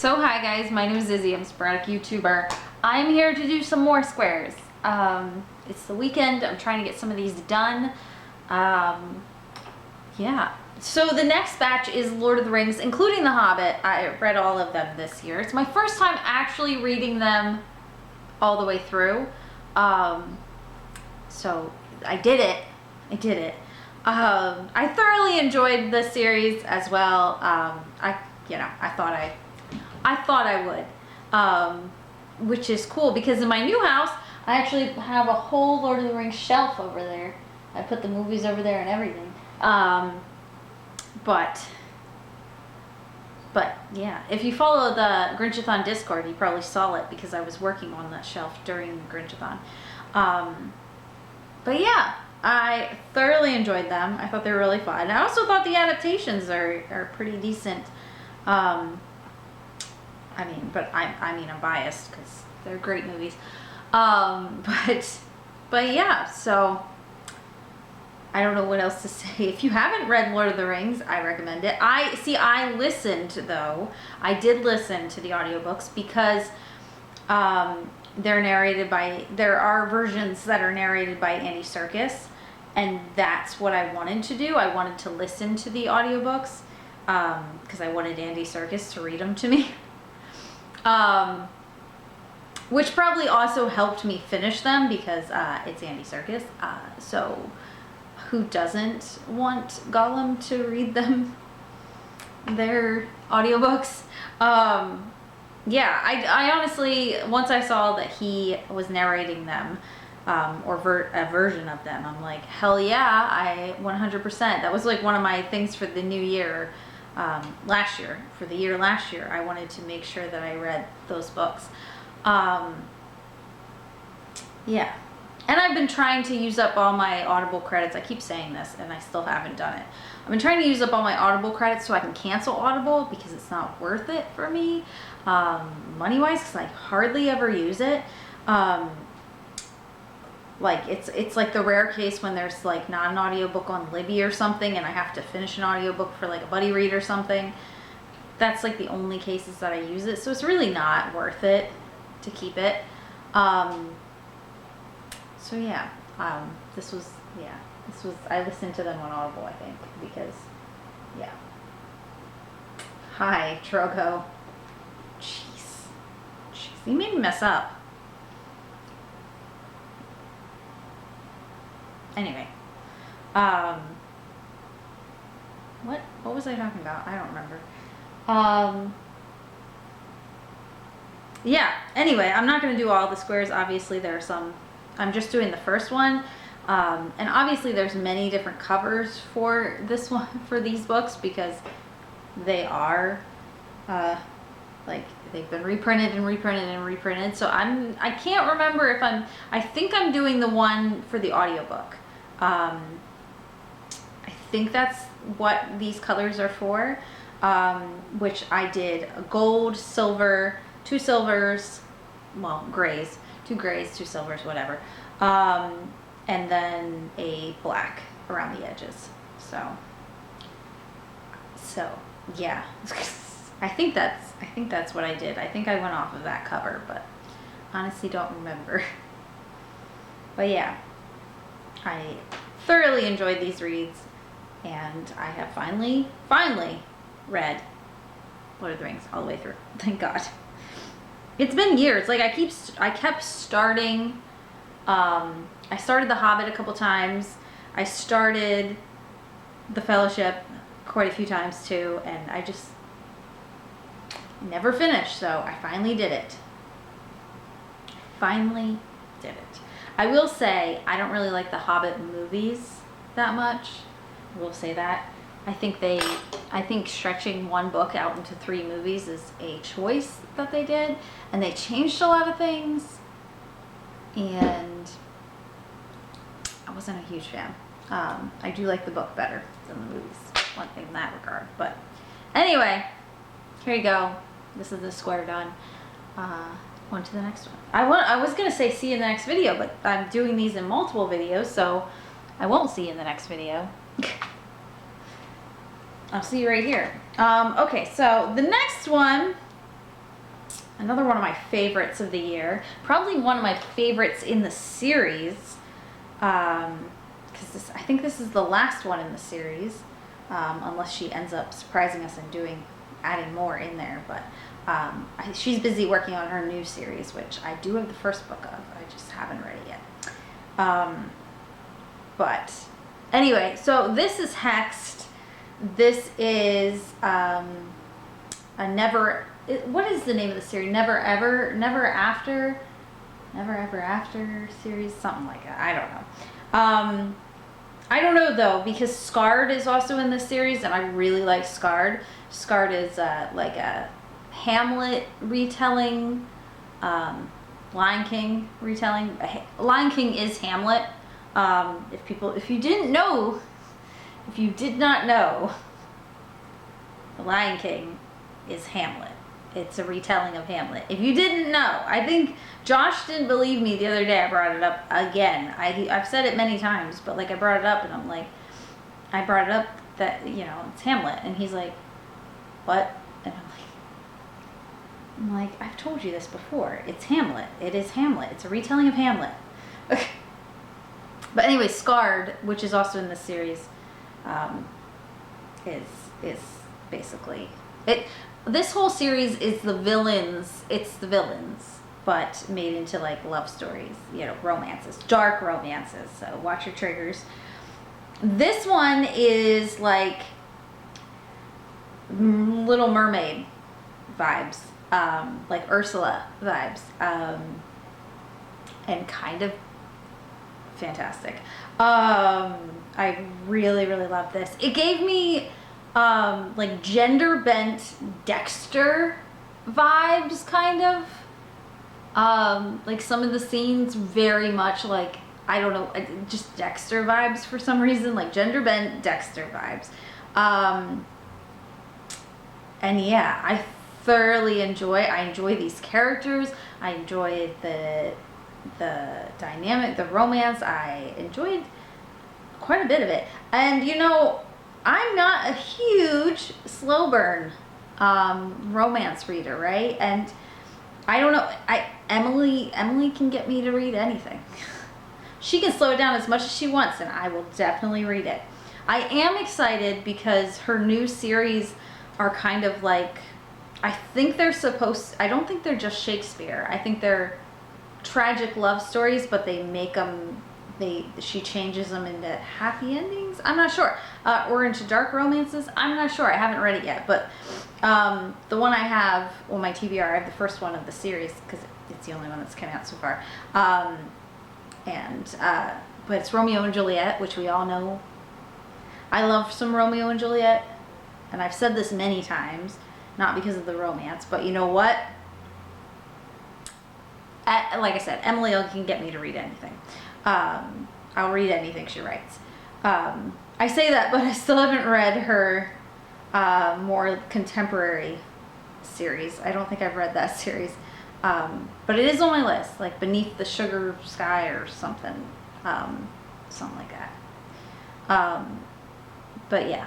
So hi guys, my name is Izzy, I'm a sporadic YouTuber. I'm here to do some more squares. It's the weekend, I'm trying to get some of these done. Yeah. So the next batch is Lord of the Rings, including The Hobbit. I read all of them this year. It's my first time actually reading them all the way through. So I did it. I thoroughly enjoyed the series as well. I thought I would, which is cool because in my new house, I actually have a whole Lord of the Rings shelf over there. I put the movies over there and everything. But yeah, if you follow the Grinchathon Discord, you probably saw it because I was working on that shelf during the Grinchathon. But yeah, I thoroughly enjoyed them. I thought they were really fun. I also thought the adaptations are pretty decent. I'm biased because they're great movies. But yeah, so I don't know what else to say. If you haven't read Lord of the Rings, I recommend it. I listened though. I did listen to the audiobooks because there are versions that are narrated by Andy Serkis, and that's what I wanted to do. I wanted to listen to the audiobooks because I wanted Andy Serkis to read them to me. Which probably also helped me finish them because it's Andy Serkis. So who doesn't want Gollum to read them their audiobooks? Yeah, I honestly, once I saw that he was narrating them, or a version of them, I'm like, hell yeah, I 100%. That was like one of my things for the new year. Last year, I wanted to make sure that I read those books. Yeah. And I've been trying to use up all my Audible credits. I keep saying this and I still haven't done it. I've been trying to use up all my Audible credits so I can cancel Audible because it's not worth it for me, money-wise, because I hardly ever use it. Like it's like the rare case when there's like not an audiobook on Libby or something and I have to finish an audiobook for like a buddy read or something. That's like the only cases that I use it. So it's really not worth it to keep it. So yeah, I listened to them on Audible, I think, because yeah. Hi, Trogo. Jeez, you made me mess up. Anyway, what was I talking about? I don't remember. Yeah, anyway, I'm not going to do all the squares. Obviously, there are some. I'm just doing the first one. And obviously, there's many different covers for this one, for these books, because they are, like, they've been reprinted and reprinted and reprinted. So I can't remember if I think I'm doing the one for the audiobook. I think that's what these colors are for, which I did a gold, silver, 2 silvers, well, grays, 2 grays, 2 silvers, whatever, and then a black around the edges. So yeah. I think that's what I did. I think I went off of that cover, but honestly don't remember. But yeah, I thoroughly enjoyed these reads, and I have finally read Lord of the Rings all the way through. Thank God. It's been years. Like I kept starting. I started The Hobbit a couple times. I started The Fellowship quite a few times too, and I just never finished. So I finally did it. I will say I don't really like the Hobbit movies that much. I will say that. I think stretching one book out into 3 movies is a choice that they did, and they changed a lot of things, and I wasn't a huge fan. I do like the book better than the movies, one thing in that regard. But anyway, here you go. This is the square done. On to the next one. I was gonna say see you in the next video, but I'm doing these in multiple videos, so I won't see you in the next video. I'll see you right here. Okay, so the next one another one of my favorites of the year. Probably one of my favorites in the series. Because I think this is the last one in the series. Unless she ends up surprising us and adding more in there. But she's busy working on her new series, which I do have the first book of. I just haven't read it yet. But anyway, so this is Hexed. This is a what is the name of the series? Never Ever After series, something like that. I don't know. I don't know though, because Scarred is also in this series, and I really like Scarred. Scarred is like a Hamlet retelling, Lion King retelling. Lion King is Hamlet. If you did not know, The Lion King is Hamlet. It's a retelling of Hamlet. If you didn't know, I think Josh didn't believe me the other day. I brought it up again. I've said it many times, but like I brought it up and I'm like, I brought it up that, it's Hamlet. And he's like, what? And I'm like, I've told you this before. It's Hamlet. It is Hamlet. It's a retelling of Hamlet. But anyway, Scarred, which is also in this series, is basically it. This whole series is the villains. It's the villains, but made into like love stories, romances, dark romances. So watch your triggers. This one is like Little Mermaid vibes, like Ursula vibes, and kind of fantastic. I really, really love this. It gave me like gender bent Dexter vibes, kind of. Like some of the scenes very much like, I don't know, just Dexter vibes for some reason, like gender bent Dexter vibes. And yeah, I thoroughly enjoy these characters. I enjoy the dynamic, the romance. I enjoyed quite a bit of it. And I'm not a huge slow burn romance reader, right? And I don't know, Emily can get me to read anything. She can slow it down as much as she wants, and I will definitely read it. I am excited because her new series are kind of like, I don't think they're just Shakespeare. I think they're tragic love stories, but they make them, she changes them into happy endings. I'm not sure. Or into dark romances. I'm not sure. I haven't read it yet, but the one I have on my TBR, I have the first one of the series because it's the only one that's come out so far. But it's Romeo and Juliet, which we all know. I love some Romeo and Juliet, and I've said this many times, not because of the romance, but you know what? Like I said, Emily can get me to read anything. I'll read anything she writes. I say that, but I still haven't read her more contemporary series. I don't think I've read that series. But it is on my list, like Beneath the Sugar Sky or something. Something like that. But yeah,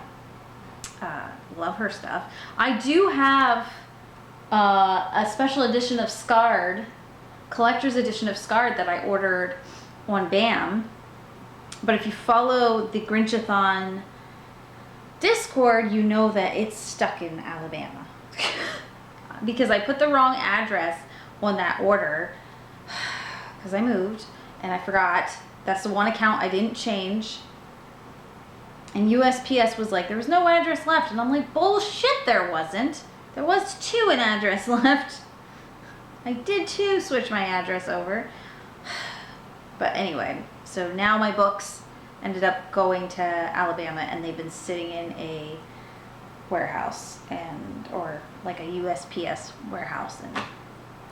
love her stuff. I do have a special edition of Scarred, collector's edition of Scarred that I ordered on BAM. But if you follow the Grinchathon Discord, you know that it's stuck in Alabama. Because I put the wrong address on that order because I moved and I forgot. That's the one account I didn't change. And USPS was like, there was no address left. And I'm like, bullshit, there wasn't. There was an address left. I did switch my address over. But anyway, so now my books ended up going to Alabama, and they've been sitting in a warehouse or like a USPS warehouse, and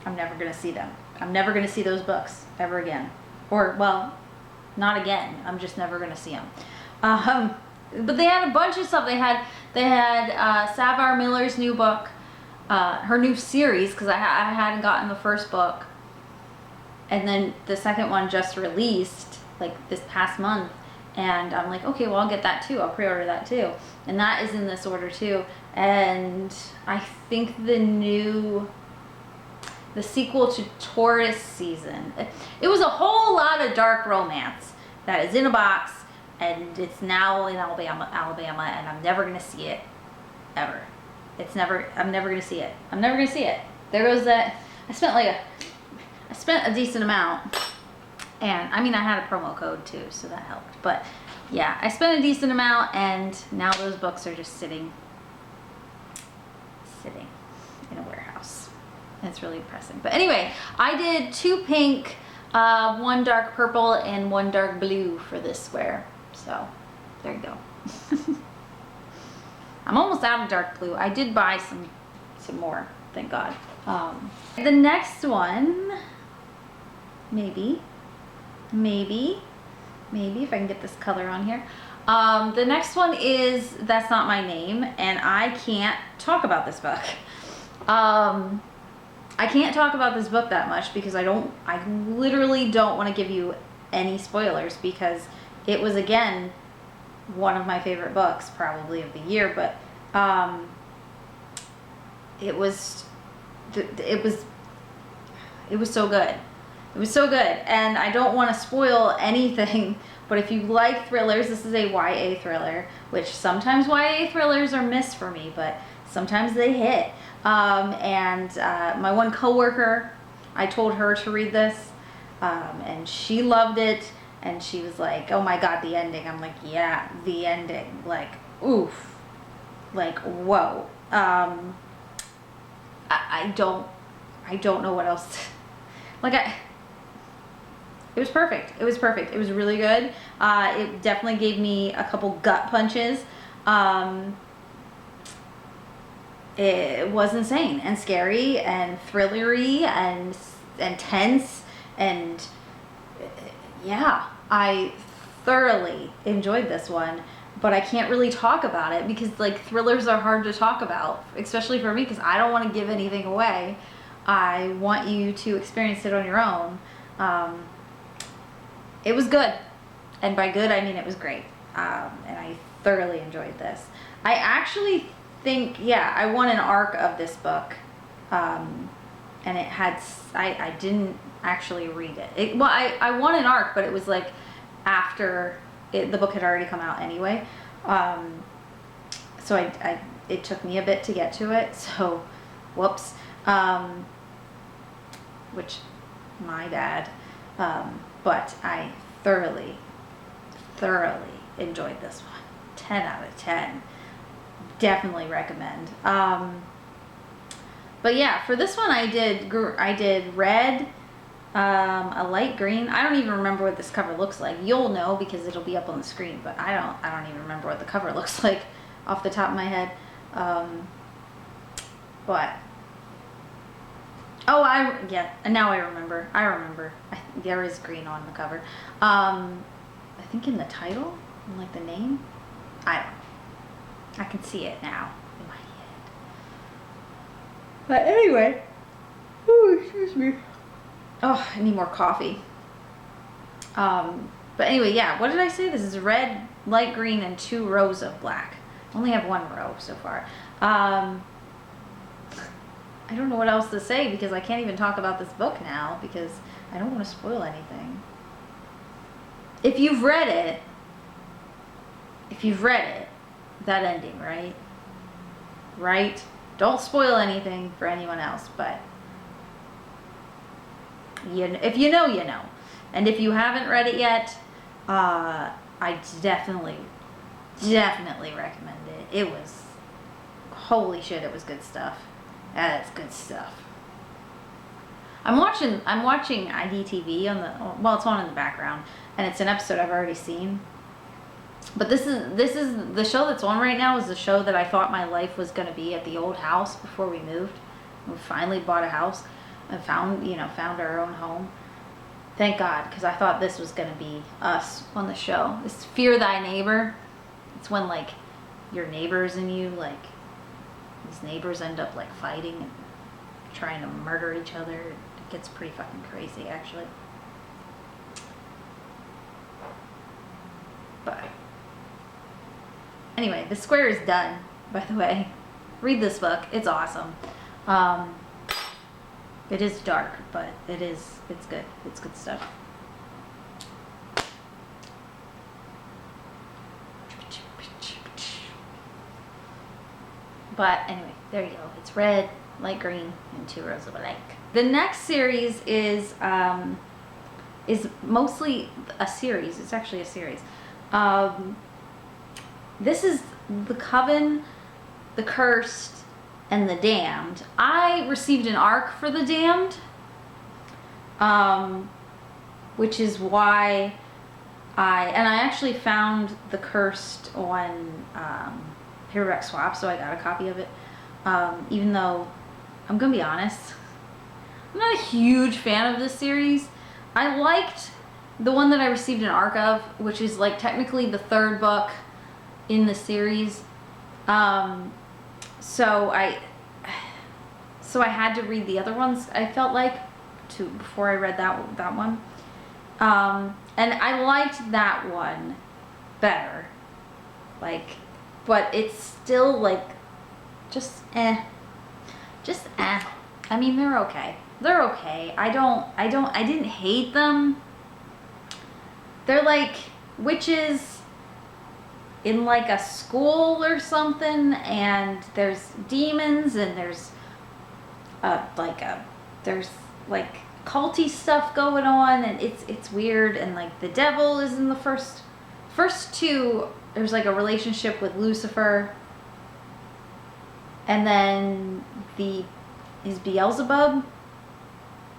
I'm never going to see them. I'm never going to see those books ever again. Or, well, not again. I'm just never going to see them. But they had a bunch of stuff. They had Savar Miller's new book, her new series, because I hadn't gotten the first book. And then the second one just released, like, this past month. And I'm like, okay, well, I'll get that too. I'll pre-order that too. And that is in this order too. And I think the new the sequel to Taurus Season. It was a whole lot of dark romance that is in a box, and it's now in Alabama, and I'm never gonna see it, ever. I'm never gonna see it. I'm never gonna see it. There goes that. I spent a decent amount, and I mean, I had a promo code too, so that helped. But yeah, I spent a decent amount, and now those books are just sitting in a warehouse. It's really depressing. But anyway, I did 2 pink, 1 dark purple, and 1 dark blue for this square. So there you go. I'm almost out of dark blue. I did buy some more, thank God. The next one, maybe if I can get this color on here. The next one is That's Not My Name, and I can't talk about this book. I can't talk about this book that much because I literally don't want to give you any spoilers, because it was, again, one of my favorite books probably of the year, but it was so good. It was so good, and I don't want to spoil anything, but if you like thrillers, this is a YA thriller, which sometimes YA thrillers are missed for me, but sometimes they hit. And my one coworker, I told her to read this, and she loved it, and she was like, oh my God, the ending. I'm like, yeah, the ending, like, oof, like, whoa. I don't know what else it was perfect. It was perfect. It was really good. It definitely gave me a couple gut punches. It was insane and scary and thrillery and tense, and yeah, I thoroughly enjoyed this one, but I can't really talk about it because, like, thrillers are hard to talk about, especially for me, because I don't want to give anything away. I want you to experience it on your own. It was good, and by good I mean it was great, and I thoroughly enjoyed this. I actually think, yeah, I won an ARC of this book, and it had, I didn't actually read it. Well, I won an ARC, but it was like after the book had already come out anyway, so it took me a bit to get to it, so whoops, which, my bad. But I thoroughly enjoyed this one. 10 out of 10. Definitely recommend. But yeah, for this one I did red, a light green. I don't even remember what this cover looks like. You'll know because it'll be up on the screen, but I don't even remember what the cover looks like off the top of my head. But oh, now I remember. There is green on the cover. I think in the title, in like the name. I don't know. I can see it now in my head. But anyway. Oh, excuse me. Oh, I need more coffee. But anyway, yeah, what did I say? This is red, light green, and 2 rows of black. I only have 1 row so far. I don't know what else to say because I can't even talk about this book now because I don't want to spoil anything. If you've read it, that ending, right? Right? Don't spoil anything for anyone else, but if you know, you know. And if you haven't read it yet, I definitely recommend it. It was, holy shit, it was good stuff. That's good stuff. I'm watching IDTV on it's on in the background, and it's an episode I've already seen. But this is the show that's on right now is the show that I thought my life was going to be at the old house before we moved. We finally bought a house and found our own home. Thank God, because I thought this was going to be us on the show. It's Fear Thy Neighbor. It's when, like, your neighbors and you, like, these neighbors end up, like, fighting and trying to murder each other. It gets pretty fucking crazy, actually. But anyway, the square is done, by the way. Read this book. It's awesome. It is dark, but it's good. It's good stuff. But anyway, there you go. It's red, light green, and 2 rows of black. The next series is mostly a series. It's actually a series. This is the Coven, the Cursed, and the Damned. I received an arc for the Damned, which is why I actually found the Cursed on paperback swap, so I got a copy of it. Even though, I'm gonna be honest, I'm not a huge fan of this series. I liked the one that I received an arc of, which is like technically the 3rd book in the series. So I had to read the other ones, I felt like, before I read that one. And I liked that one better. Like, but it's still like just eh. I mean, they're okay. They're okay. I didn't hate them. They're like witches in like a school or something, and there's demons, and there's there's culty stuff going on, and it's weird, and like the devil is in the first 2. There's like a relationship with Lucifer, and then is Beelzebub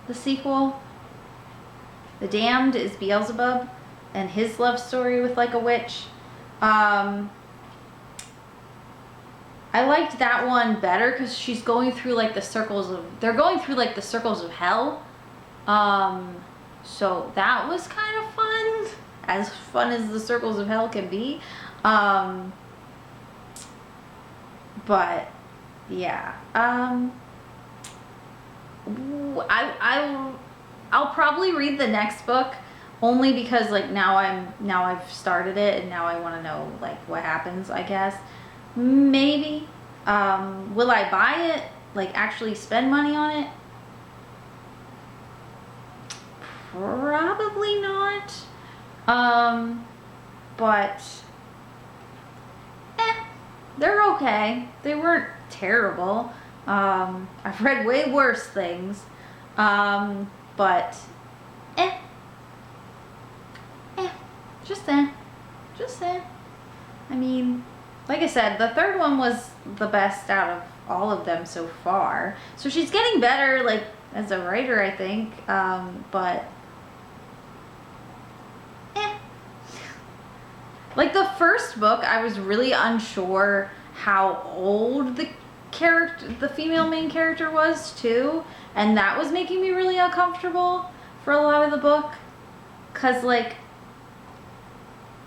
the sequel. The Damned is Beelzebub and his love story with like a witch. I liked that one better because she's going through like the circles of hell. So that was kind of fun, as fun as the circles of hell can be. But yeah, I'll probably read the next book, only because like now I've started it, and now I want to know like what happens, I guess. Maybe. Will I buy it? Like actually spend money on it? Probably not. But they're okay. They weren't terrible. I've read way worse things. But just I mean, like I said, the 3rd one was the best out of all of them so far. So she's getting better, like, as a writer, I think. But like the 1st book, I was really unsure how old the female main character was too, and that was making me really uncomfortable for a lot of the book, cause like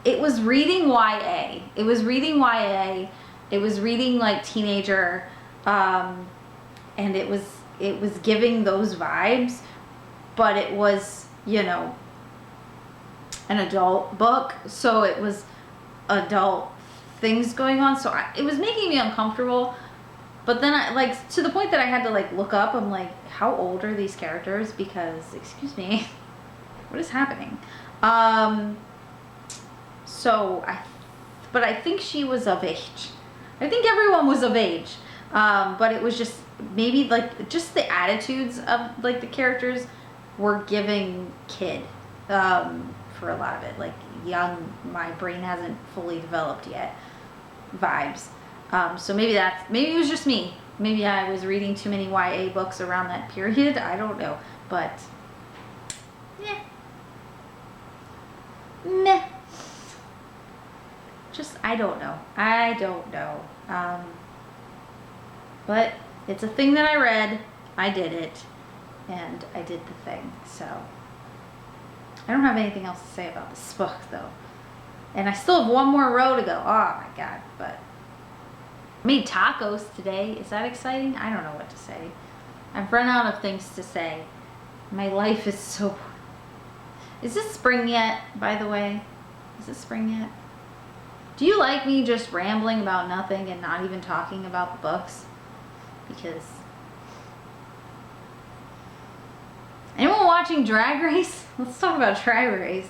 it was reading YA. It was reading like teenager, and it was giving those vibes, but it was, you know, an adult book, so it was adult things going on, so it was making me uncomfortable. But then I, like, to the point that I had to like look up, I'm like, how old are these characters? Because, excuse me, what is happening? But I think she was of age. I think everyone was of age. But it was just maybe like just the attitudes of like the characters were giving kid, for a lot of it, like young, my brain hasn't fully developed yet vibes. So maybe it was just me. Maybe I was reading too many YA books around that period. I don't know, but yeah, meh. Just, I don't know. But it's a thing that I read. I did it, and I did the thing. So I don't have anything else to say about this book, though. And I still have one more row to go. Oh my god, but I made tacos today. Is that exciting? I don't know what to say. I've run out of things to say. My life is so... Is this spring yet, by the way? Is it spring yet? Do you like me just rambling about nothing and not even talking about the books? Because watching Drag Race? Let's talk about Drag Race.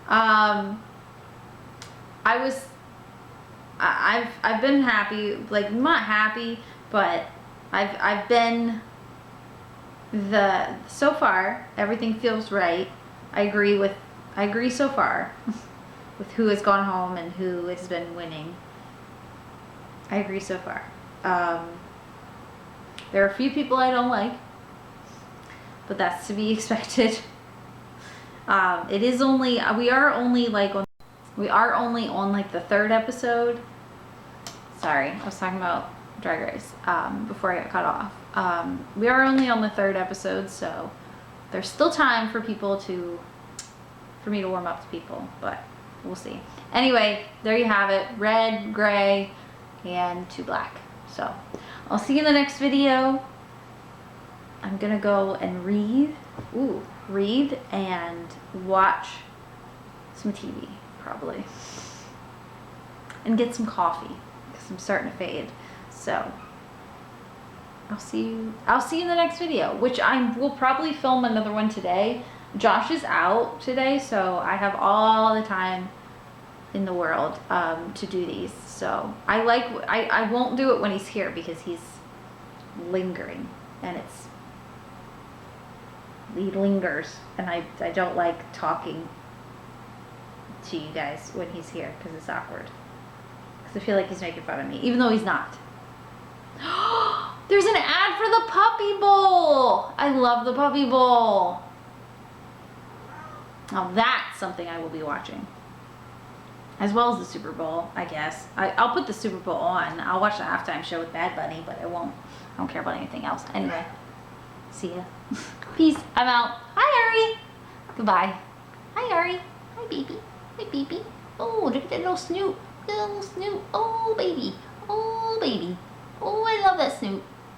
I've been happy, like not happy, but I've been so far everything feels right. I agree so far with who has gone home and who has been winning. I agree so far. There are a few people I don't like, but that's to be expected. It is only, we are only on like the third episode. Sorry, I was talking about Drag Race before I got cut off. We are only on the third episode, so there's still time for me to warm up to people, but we'll see. Anyway, there you have it. Red, gray, and 2 black. So I'll see you in the next video. I'm gonna go and read and watch some TV probably, and get some coffee because I'm starting to fade. So I'll see you in the next video, which I will probably film another one today. Josh is out today, so I have all the time in the world to do these. So I won't do it when he's here because he's lingering, and he lingers, and I don't like talking to you guys when he's here because it's awkward, because I feel like he's making fun of me even though he's not. There's an ad for the Puppy Bowl. I love the Puppy Bowl. Now that's something I will be watching, as well as the Super Bowl, I guess. I'll put the Super Bowl on. I'll watch the halftime show with Bad Bunny, but I don't care about anything else. Anyway, see ya. Peace. I'm out. Hi, Ari. Goodbye. Hi, Ari. Hi, baby. Hi, baby. Oh, look at that little snoot. Little snoot. Oh, baby.